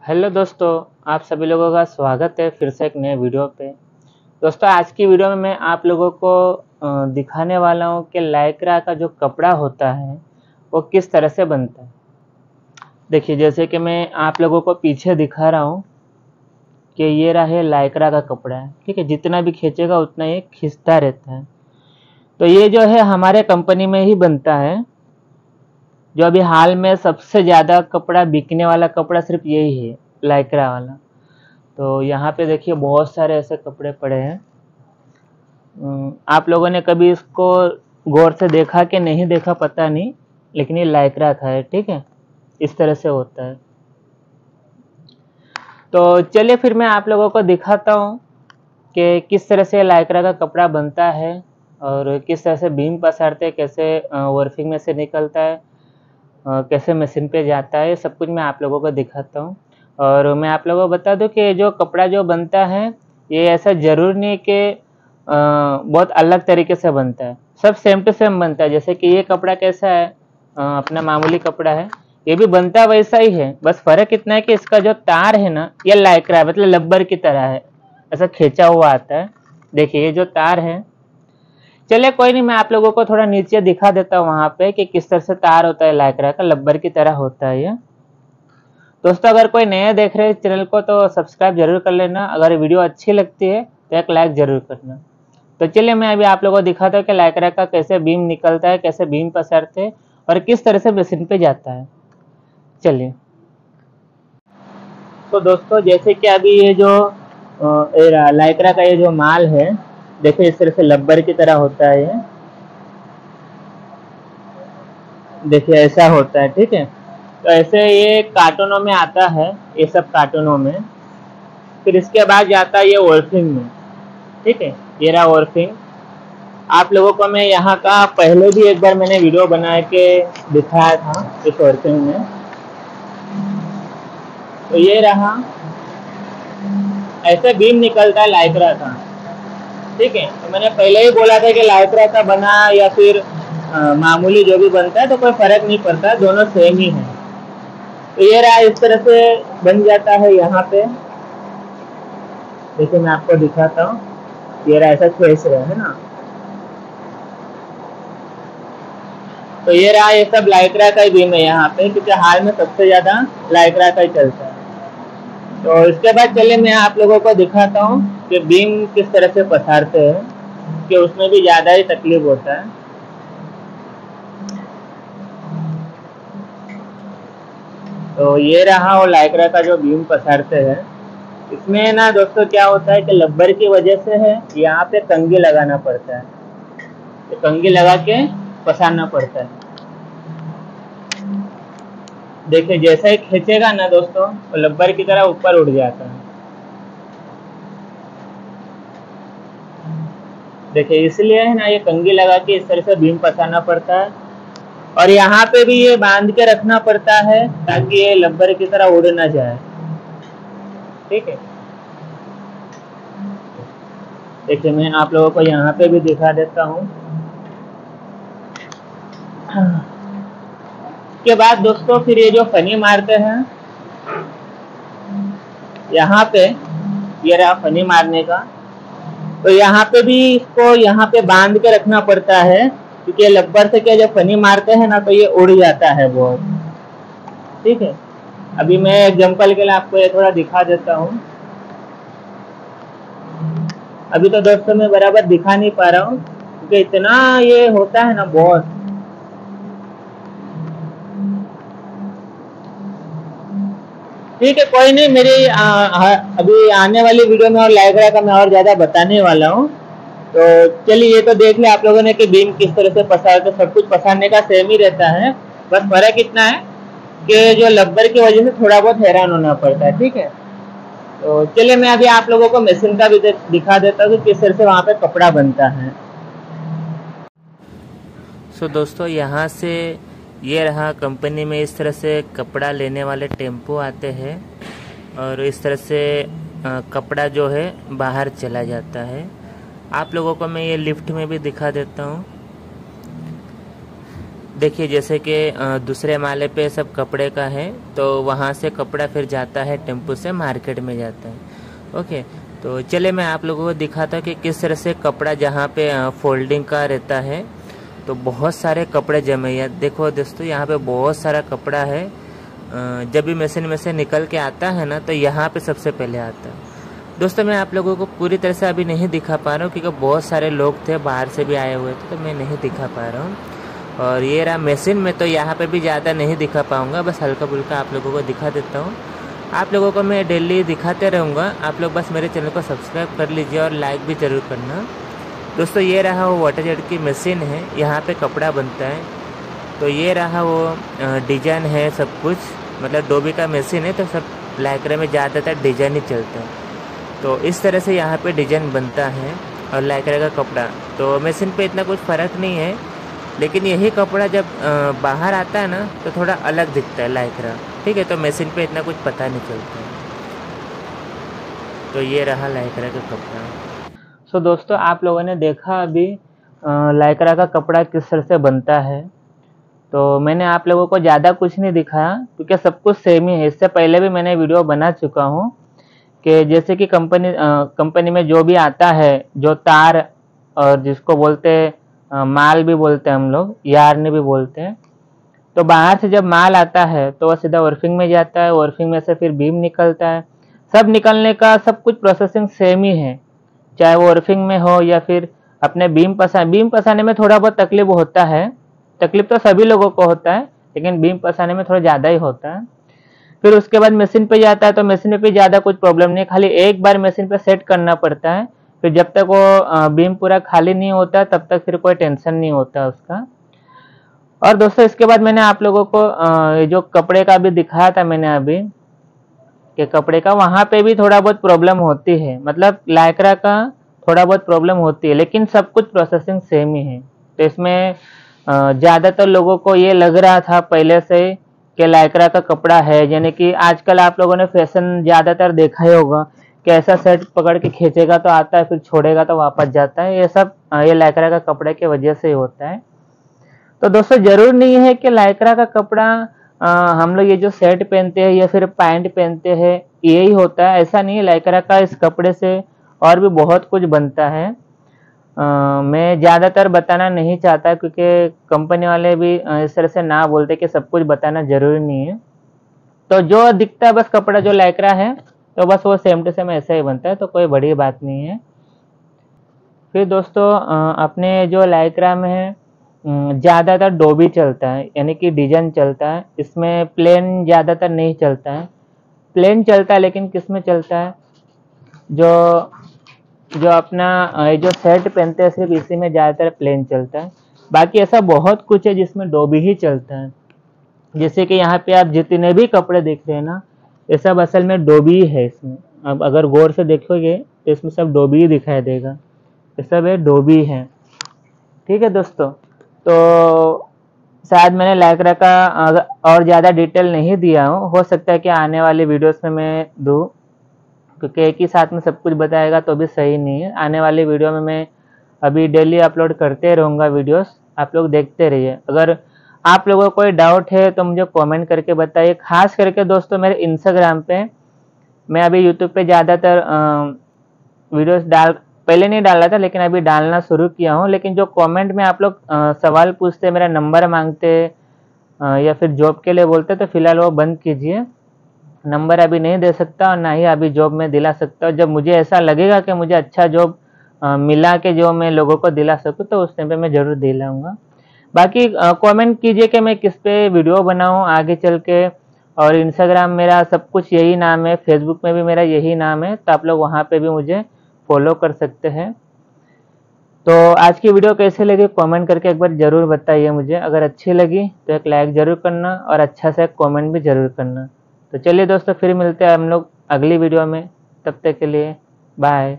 Hello दोस्तों, आप सभी लोगों का स्वागत है फिर से एक नए वीडियो पे। दोस्तों, आज की वीडियो में मैं आप लोगों को दिखाने वाला हूँ कि लाइक्रा का जो कपड़ा होता है वो किस तरह से बनता है। देखिए, जैसे कि मैं आप लोगों को पीछे दिखा रहा हूँ कि ये रहा है लाइक्रा का कपड़ा है। ठीक है, जितना भी खींचेगा उतना ये खिंचता रहता है। तो ये जो है हमारे कंपनी में ही बनता है। जो अभी हाल में सबसे ज़्यादा कपड़ा बिकने वाला कपड़ा सिर्फ यही है, लाइक्रा वाला। तो यहाँ पे देखिए बहुत सारे ऐसे कपड़े पड़े हैं। आप लोगों ने कभी इसको गौर से देखा कि नहीं देखा पता नहीं, लेकिन ये लाइक्रा का है। ठीक है, इस तरह से होता है। तो चलिए फिर मैं आप लोगों को दिखाता हूँ कि किस तरह से लाइक्रा का कपड़ा बनता है और किस तरह से बीम पसारते हैं, कैसे वर्किंग में से निकलता है, कैसे मशीन पे जाता है, सब कुछ मैं आप लोगों को दिखाता हूँ। और मैं आप लोगों को बता दूं कि जो कपड़ा जो बनता है ये ऐसा ज़रूर नहीं कि बहुत अलग तरीके से बनता है। सब सेम टू सेम बनता है। जैसे कि ये कपड़ा कैसा है, अपना मामूली कपड़ा है, ये भी बनता वैसा ही है। बस फ़र्क इतना है कि इसका जो तार है ना, ये लाइक्रा है, मतलब रबर की तरह है, ऐसा खींचा हुआ आता है। देखिए ये जो तार है, चलिए कोई नहीं, मैं आप लोगों को थोड़ा नीचे दिखा देता हूँ वहाँ पे कि किस तरह से तार होता है लाइक्रा का, रबर की तरह होता है ये। दोस्तों, अगर कोई नया देख रहे हैं चैनल को तो सब्सक्राइब जरूर कर लेना। अगर वीडियो अच्छी लगती है तो एक लाइक जरूर करना। तो चलिए मैं अभी आप लोगों को दिखाता हूँ कि लाइक्रा का कैसे बीम निकलता है, कैसे बीम पसारते हैं और किस तरह से मशीन पे जाता है। चलिए, तो दोस्तों जैसे कि अभी ये जो लाइक्रा का ये जो माल है, देखिए इस तरह से रबर की तरह होता है ये। देखिए ऐसा होता है। ठीक है, तो ऐसे ये कार्टूनों में आता है, ये सब कार्टूनों में। फिर इसके बाद जाता है ये वर्किंग में। ठीक है, ये रहा वर्किंग। आप लोगों को मैं यहाँ का पहले भी एक बार मैंने वीडियो बना के दिखाया था इस वर्किंग में। तो ये रहा, ऐसे बीम निकलता है लाइक्रा का। ठीक है, तो मैंने पहले ही बोला था कि लाइक्रा का बना या फिर मामूली जो भी बनता है तो कोई फर्क नहीं पड़ता, दोनों सेम ही है। तो ये रहा, इस तरह से बन जाता है यहाँ पे। देखिए मैं आपको दिखाता हूँ, ये रहा, ऐसा खींच रहा है ना। तो ये रहा, ये सब लाइक्रा का ही बीम है यहाँ पे, क्योंकि हाल में सबसे ज्यादा लाइक्रा का ही चलता है। तो इसके बाद चलिए मैं आप लोगों को दिखाता हूँ कि बीम किस तरह से पसारते हैं, कि उसमें भी ज्यादा ही तकलीफ होता है। तो ये रहा वो लाइक्रा का जो बीम पसारते हैं। इसमें ना दोस्तों क्या होता है कि रबर की वजह से है, यहाँ पे कंघी लगाना पड़ता है। तो कंघी लगा के पसारना पड़ता है। देखिए जैसा ही खींचेगा ना दोस्तों, तो रबर की तरह ऊपर उठ जाता है। देखिए इसलिए है ना, ये कंघी लगा के इस तरह से बीम पसारना पड़ता है। और यहाँ पे भी ये बांध के रखना पड़ता है ताकि ये रबर की तरह उड़ ना जाए। ठीक है, देखिए मैं आप लोगों को यहाँ पे भी दिखा देता हूँ। के बाद दोस्तों फिर ये जो फनी मारते हैं यहाँ पे, ये रहा फनी मारने का। तो यहाँ पे भी इसको यहाँ पे बांध के रखना पड़ता है, क्योंकि रबर से क्या, जब फनी मारते हैं ना तो ये उड़ जाता है बहुत। ठीक है, अभी मैं एग्जांपल के लिए आपको ये थोड़ा दिखा देता हूँ। अभी तो दोस्तों मैं बराबर दिखा नहीं पा रहा हूँ क्योंकि इतना ये होता है ना बहुत। ठीक है, कोई नहीं, मेरी अभी आने वाली वीडियो में और लाइक्रा का मैं और ज्यादा बताने वाला हूँ। तो चलिए ये तो देख ले आप लोगों ने कि बीम किस तरह से पसारते, सब कुछ पसारने का सेम ही रहता है। बस फर्क इतना है कि जो रबर की वजह से थोड़ा बहुत हैरान होना पड़ता है। ठीक है, तो चलिए मैं अभी आप लोगों को मशीन का भी दिखा देता हूँ कि किस तरह से वहाँ पे कपड़ा बनता है। सो दोस्तों, यहाँ से ये रहा, कंपनी में इस तरह से कपड़ा लेने वाले टेम्पो आते हैं और इस तरह से कपड़ा जो है बाहर चला जाता है। आप लोगों को मैं ये लिफ्ट में भी दिखा देता हूँ। देखिए जैसे कि दूसरे माले पे सब कपड़े का है, तो वहाँ से कपड़ा फिर जाता है टेम्पो से मार्केट में जाता है। ओके, तो चले मैं आप लोगों को दिखाता हूँ कि किस तरह से कपड़ा जहाँ पे फोल्डिंग का रहता है, तो बहुत सारे कपड़े जमे हैं। देखो दोस्तों, यहाँ पे बहुत सारा कपड़ा है। जब भी मशीन में से निकल के आता है ना, तो यहाँ पे सबसे पहले आता है। दोस्तों मैं आप लोगों को पूरी तरह से अभी नहीं दिखा पा रहा हूँ, क्योंकि बहुत सारे लोग थे, बाहर से भी आए हुए थे, तो मैं नहीं दिखा पा रहा हूँ। और ये रहा मशीन में, तो यहाँ पे भी ज़्यादा नहीं दिखा पाऊँगा, बस हल्का फुल्का आप लोगों को दिखा देता हूँ। आप लोगों को मैं डेली दिखाते रहूँगा। आप लोग बस मेरे चैनल को सब्सक्राइब कर लीजिए और लाइक भी ज़रूर करना। दोस्तों ये रहा वो वाटर जेट की मशीन है, यहाँ पे कपड़ा बनता है। तो ये रहा वो डिजाइन है, सब कुछ मतलब डोबी का मशीन है, तो सब लाइक्रा में ज़्यादातर डिजाइन ही चलता है। तो इस तरह से यहाँ पे डिजाइन बनता है और लाइक्रा का कपड़ा, तो मशीन पे इतना कुछ फ़र्क नहीं है, लेकिन यही कपड़ा जब बाहर आता है ना, तो थोड़ा अलग दिखता है लाइक्रा। ठीक है, तो मशीन पे इतना कुछ पता नहीं चलता है। तो ये रहा लाइक्रा का कपड़ा। सो दोस्तों आप लोगों ने देखा अभी लाइक्रा का कपड़ा किस तरह से बनता है। तो मैंने आप लोगों को ज़्यादा कुछ नहीं दिखाया, क्योंकि सब कुछ सेम ही है। इससे पहले भी मैंने वीडियो बना चुका हूँ कि जैसे कि कंपनी में जो भी आता है, जो तार और जिसको बोलते हैं माल भी बोलते हैं हम लोग, यार्न भी बोलते हैं, तो बाहर से जब माल आता है तो वह सीधा वर्फिंग में जाता है, वर्फिंग में से फिर बीम निकलता है। सब निकलने का सब कुछ प्रोसेसिंग सेम ही है, चाहे वो वर्फिंग में हो या फिर अपने बीम पसाने में थोड़ा बहुत तकलीफ होता है। तकलीफ तो सभी लोगों को होता है, लेकिन बीम पसाने में थोड़ा ज़्यादा ही होता है। फिर उसके बाद मशीन पे जाता है, तो मशीन पे ज़्यादा कुछ प्रॉब्लम नहीं, खाली एक बार मशीन पे सेट करना पड़ता है। फिर जब तक वो बीम पूरा खाली नहीं होता तब तक फिर कोई टेंशन नहीं होता उसका। और दोस्तों इसके बाद मैंने आप लोगों को जो कपड़े का भी दिखाया था मैंने अभी, कि कपड़े का वहाँ पे भी थोड़ा बहुत प्रॉब्लम होती है, मतलब लाइक्रा का थोड़ा बहुत प्रॉब्लम होती है, लेकिन सब कुछ प्रोसेसिंग सेम ही है। तो इसमें ज़्यादातर लोगों को ये लग रहा था पहले से कि लाइक्रा का कपड़ा है, यानी कि आजकल आप लोगों ने फैशन ज़्यादातर देखा ही होगा कि ऐसा शर्ट पकड़ के खींचेगा तो आता है, फिर छोड़ेगा तो वापस जाता है। ये सब ये लाइक्रा का कपड़े की वजह से ही होता है। तो दोस्तों जरूर नहीं है कि लाइक्रा का कपड़ा हम लोग ये जो शर्ट पहनते हैं या फिर पैंट पहनते हैं यही होता है, ऐसा नहीं है। लाइक्रा का इस कपड़े से और भी बहुत कुछ बनता है। मैं ज़्यादातर बताना नहीं चाहता, क्योंकि कंपनी वाले भी इस तरह से ना बोलते कि सब कुछ बताना जरूरी नहीं है। तो जो दिखता है बस कपड़ा जो लाइक्रा है, तो बस वो सेम टू सेम ऐसा ही बनता है, तो कोई बड़ी बात नहीं है। फिर दोस्तों अपने जो लाइक्रा में है ज़्यादातर डोबी चलता है, यानी कि डिजाइन चलता है। इसमें प्लेन ज़्यादातर नहीं चलता है। प्लेन चलता है, लेकिन किस में चलता है, जो अपना जो शर्ट पहनते हैं सिर्फ इसी में ज़्यादातर प्लेन चलता है। बाकी ऐसा बहुत कुछ है जिसमें डोबी ही चलता है। जैसे कि यहाँ पे आप जितने भी कपड़े देख रहे हैं ना, ये सब असल में डोबी ही है इसमें। अब अगर गौर से देखोगे तो इसमें सब डोबी ही दिखाई देगा, ये सब है डोबी है। ठीक है दोस्तों, तो शायद मैंने लाइक्रा का और ज़्यादा डिटेल नहीं दिया हो सकता है कि आने वाले वीडियोस में मैं दूँ, क्योंकि एक ही साथ में सब कुछ बताएगा तो भी सही नहीं है। आने वाले वीडियो में मैं अभी डेली अपलोड करते रहूँगा वीडियोस, आप लोग देखते रहिए। अगर आप लोगों को कोई डाउट है तो मुझे कमेंट करके बताइए। खास करके दोस्तों मेरे इंस्टाग्राम पे, मैं अभी यूट्यूब पे ज़्यादातर वीडियोस पहले नहीं डाल रहा था, लेकिन अभी डालना शुरू किया हूँ। लेकिन जो कमेंट में आप लोग सवाल पूछते, मेरा नंबर मांगते या फिर जॉब के लिए बोलते, तो फिलहाल वो बंद कीजिए। नंबर अभी नहीं दे सकता और ना ही अभी जॉब में दिला सकता। जब मुझे ऐसा लगेगा कि मुझे अच्छा जॉब मिला के जो मैं लोगों को दिला सकूँ, तो उस टाइम पे मैं ज़रूर दिलाऊंगा। बाकी कमेंट कीजिए कि मैं किस पे वीडियो बनाऊं आगे चल के। और इंस्टाग्राम मेरा सब कुछ यही नाम है, फेसबुक में भी मेरा यही नाम है, तो आप लोग वहाँ पे भी मुझे फॉलो कर सकते हैं। तो आज की वीडियो कैसे लगी कमेंट करके एक बार ज़रूर बताइए मुझे। अगर अच्छी लगी तो एक लाइक ज़रूर करना और अच्छा सा कमेंट भी ज़रूर करना। तो चलिए दोस्तों, फिर मिलते हैं हम लोग अगली वीडियो में। तब तक के लिए बाय।